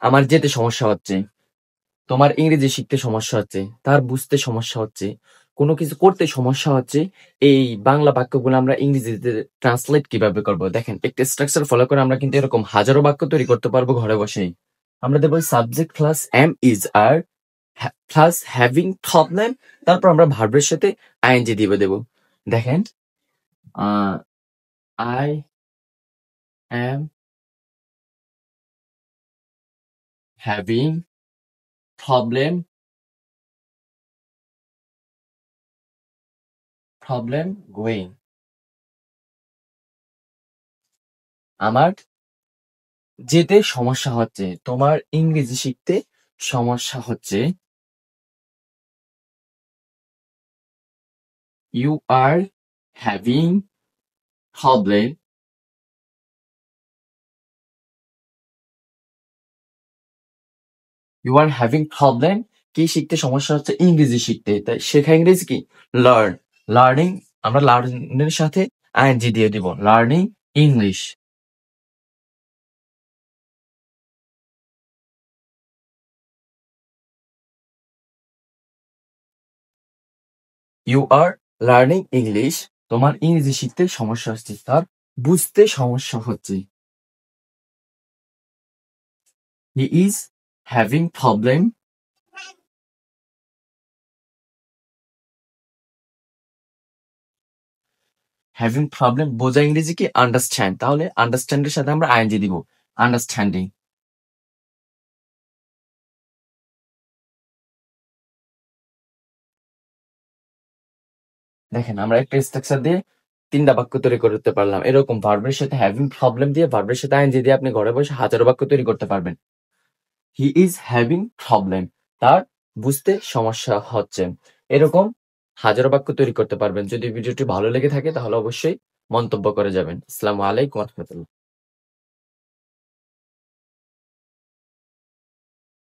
আমার যেতে সমস্যা হচ্ছে, তোমার ইংরেজি শিখতে সমস্যা হচ্ছে, তার বুঝতে সমস্যা হচ্ছে, কোনো কিছু করতে সমস্যা হচ্ছে। এই বাংলা বাক্যগুলো আমরা ইংরেজিতে ট্রান্সলেট কিভাবে করব? দেখেন, একটা স্ট্রাকচার ফলো করে আমরা কিন্তু এরকম হাজারো বাক্য তৈরি করতে পারবো ঘরে বসেই। আমরা দেবো subject plus am is are plus having problem, তারপর আমরা ভার্বের সাথে আইএনজি দিয়ে দেবো। দেখেন, I am having problem going. আমার যেতে সমস্যা হচ্ছে, তোমার ইংরেজি শিখতে সমস্যা হচ্ছে। ইউ আর হ্যাভিং প্রবলেম কি শিখতে সমস্যা হচ্ছে? ইংরেজি শিখতে। তাই শেখা ইংরেজি কি? লার্ন। লার্নিং, আমরা লার্নের সাথে আইএনজি দিয়ে দিব, learning English. You are learning English, তোমার ইংরেজি শিখতে সমস্যা হচ্ছে, তার বুঝতে সমস্যা হচ্ছে। হি ইজ হ্যাভিং প্রবলেম বোঝা ইংরেজি কি? আন্ডারস্ট্যান্ড। তাহলে আন্ডারস্ট্যান্ড এর সাথে আমরা আইএনজি দিব, আন্ডারস্ট্যান্ডিং। দেখেন, আমরা একটা স্ট্রাকচার দিয়ে ৩টা বাক্য তৈরি করতে পারলাম। এরকম ভার্বের সাথে হ্যাভিং প্রবলেম দিয়ে, ভার্বের সাথে আইএনজি দিয়ে আপনি ঘরে বসে হাজারো বাক্য তৈরি করতে পারবেন। হি ইজ হ্যাভিং প্রবলেম, তার বুঝতে সমস্যা হচ্ছে। এরকম হাজারো বাক্য তৈরি করতে পারবেন। যদি ভিডিওটি ভালো লেগে থাকে তাহলে অবশ্যই মন্তব্য করে যাবেন। আসসালামু আলাইকুম ওয়া রাহমাতুল্লাহ।